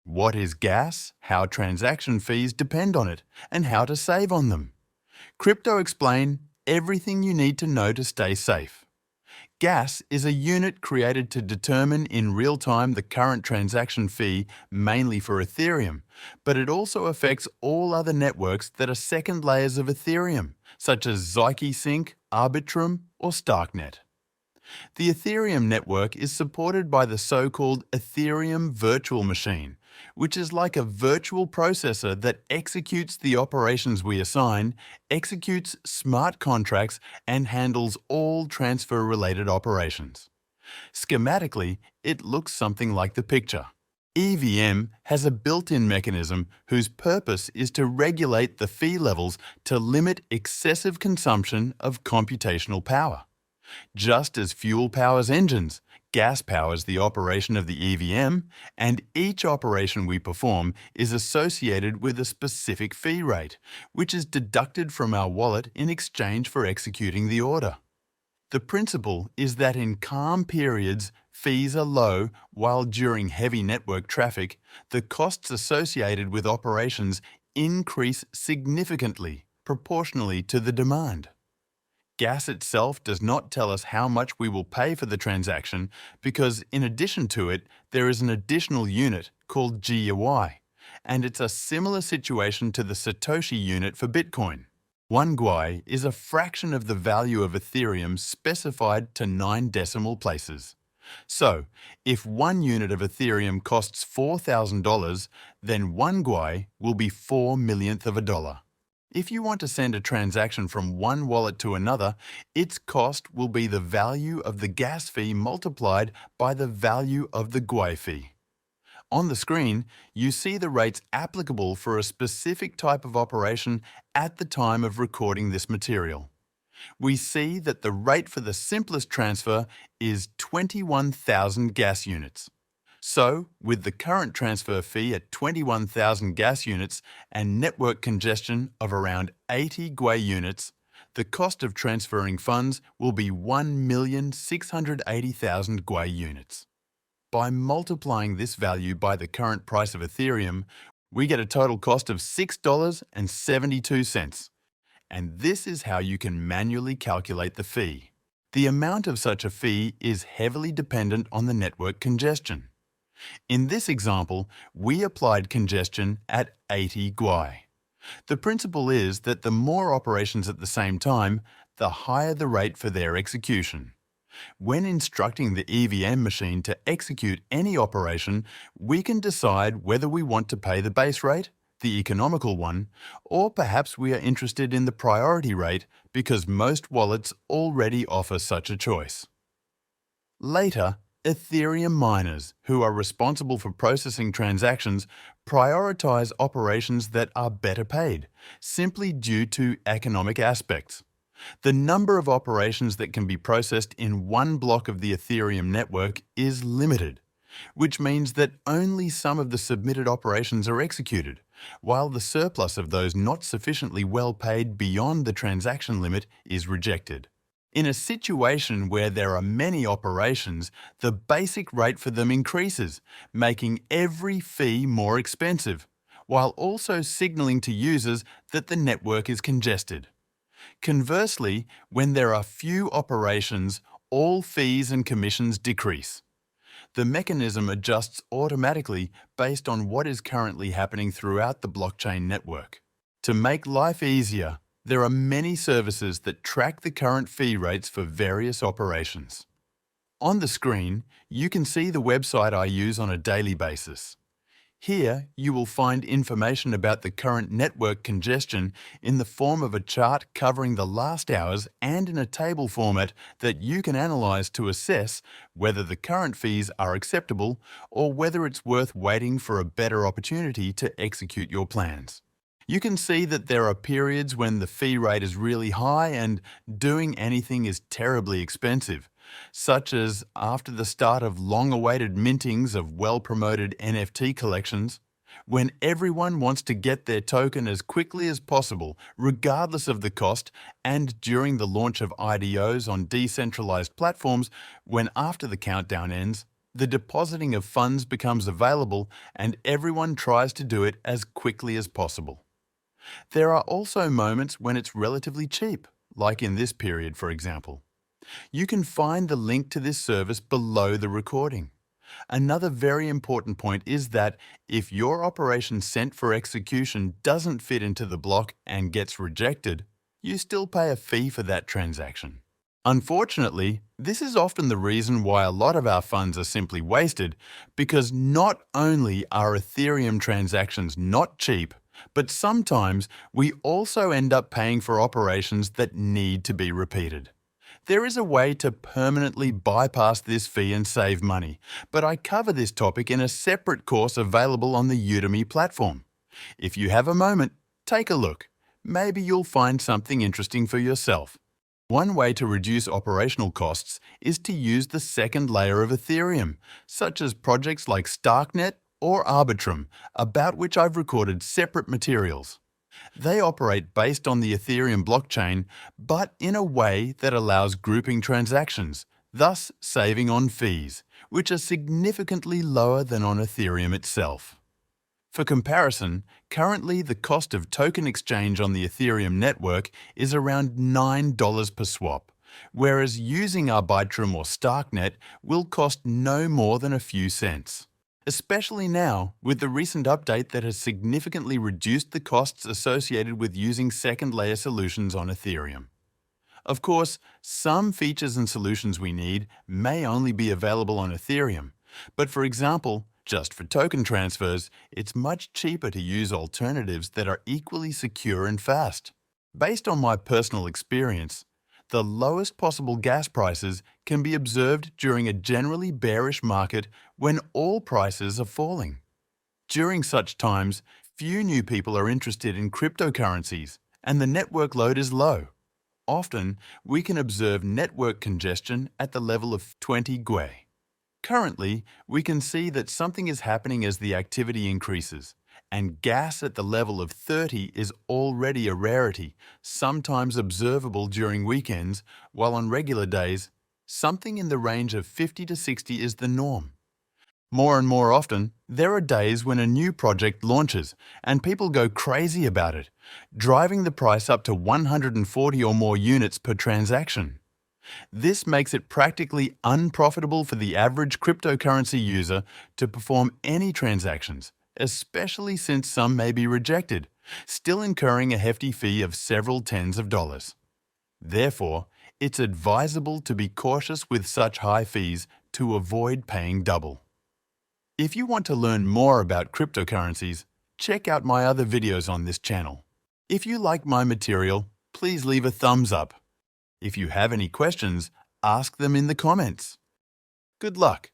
What is gas, how transaction fees depend on it, and how to save on them. Crypto Explain everything you need to know to stay safe. Gas is a unit created to determine in real time the current transaction fee mainly for Ethereum, but it also affects all other networks that are second layers of Ethereum, such as ZykeSync, Arbitrum, or Starknet. The Ethereum network is supported by the so-called Ethereum virtual machine, which is like a virtual processor that executes the operations we assign, executes smart contracts, and handles all transfer-related operations. Schematically, it looks something like the picture. EVM has a built-in mechanism whose purpose is to regulate the fee levels to limit excessive consumption of computational power. Just as fuel powers engines, gas powers the operation of the EVM, and each operation we perform is associated with a specific fee rate, which is deducted from our wallet in exchange for executing the order. The principle is that in calm periods, fees are low, while during heavy network traffic, the costs associated with operations increase significantly, proportionally to the demand. Gas itself does not tell us how much we will pay for the transaction because, in addition to it, there is an additional unit called GWEI, and it's a similar situation to the Satoshi unit for Bitcoin. 1 GWEI is a fraction of the value of Ethereum specified to 9 decimal places. So, if 1 unit of Ethereum costs $4,000, then 1 GWEI will be 4 millionth of a dollar. If you want to send a transaction from one wallet to another, its cost will be the value of the gas fee multiplied by the value of the GWEI fee. On the screen, you see the rates applicable for a specific type of operation at the time of recording this material. We see that the rate for the simplest transfer is 21,000 gas units. So, with the current transfer fee at 21,000 gas units and network congestion of around 80 GWEI units, the cost of transferring funds will be 1,680,000 GWEI units. By multiplying this value by the current price of Ethereum, we get a total cost of $6.72. And this is how you can manually calculate the fee. The amount of such a fee is heavily dependent on the network congestion. In this example, we applied congestion at 80 GWEI. The principle is that the more operations at the same time, the higher the rate for their execution. When instructing the EVM machine to execute any operation, we can decide whether we want to pay the base rate, the economical one, or perhaps we are interested in the priority rate because most wallets already offer such a choice. Later, Ethereum miners, who are responsible for processing transactions, prioritize operations that are better paid, simply due to economic aspects. The number of operations that can be processed in one block of the Ethereum network is limited, which means that only some of the submitted operations are executed, while the surplus of those not sufficiently well paid beyond the transaction limit is rejected. In a situation where there are many operations, the basic rate for them increases, making every fee more expensive, while also signaling to users that the network is congested. Conversely, when there are few operations, all fees and commissions decrease. The mechanism adjusts automatically based on what is currently happening throughout the blockchain network. To make life easier, there are many services that track the current fee rates for various operations. On the screen, you can see the website I use on a daily basis. Here, you will find information about the current network congestion in the form of a chart covering the last hours and in a table format that you can analyze to assess whether the current fees are acceptable or whether it's worth waiting for a better opportunity to execute your plans. You can see that there are periods when the fee rate is really high and doing anything is terribly expensive, such as after the start of long-awaited mintings of well-promoted NFT collections, when everyone wants to get their token as quickly as possible, regardless of the cost, and during the launch of IDOs on decentralized platforms, when after the countdown ends, The depositing of funds becomes available and everyone tries to do it as quickly as possible. There are also moments when it's relatively cheap, like in this period, for example. You can find the link to this service below the recording. Another very important point is that if your operation sent for execution doesn't fit into the block and gets rejected, you still pay a fee for that transaction. Unfortunately, this is often the reason why a lot of our funds are simply wasted, because not only are Ethereum transactions not cheap, but sometimes we also end up paying for operations that need to be repeated. There is a way to permanently bypass this fee and save money, but I cover this topic in a separate course available on the Udemy platform. If you have a moment, take a look. Maybe you'll find something interesting for yourself. One way to reduce operational costs is to use the second layer of Ethereum, such as projects like Starknet or Arbitrum, about which I've recorded separate materials. They operate based on the Ethereum blockchain, but in a way that allows grouping transactions, thus saving on fees, which are significantly lower than on Ethereum itself. For comparison, currently the cost of token exchange on the Ethereum network is around $9 per swap, whereas using Arbitrum or Starknet will cost no more than a few cents. Especially now, with the recent update that has significantly reduced the costs associated with using second-layer solutions on Ethereum. Of course, some features and solutions we need may only be available on Ethereum, but for example, just for token transfers, it's much cheaper to use alternatives that are equally secure and fast. Based on my personal experience, the lowest possible gas prices can be observed during a generally bearish market when all prices are falling. During such times, few new people are interested in cryptocurrencies, and the network load is low. Often, we can observe network congestion at the level of 20 GWEI. Currently, we can see that something is happening as the activity increases, and gas at the level of 30 is already a rarity, sometimes observable during weekends, while on regular days, something in the range of 50 to 60 is the norm. More and more often, there are days when a new project launches and people go crazy about it, driving the price up to 140 or more units per transaction. This makes it practically unprofitable for the average cryptocurrency user to perform any transactions, especially since some may be rejected, still incurring a hefty fee of several tens of dollars. Therefore, it's advisable to be cautious with such high fees to avoid paying double. If you want to learn more about cryptocurrencies, check out my other videos on this channel. If you like my material, please leave a thumbs up. If you have any questions, ask them in the comments. Good luck!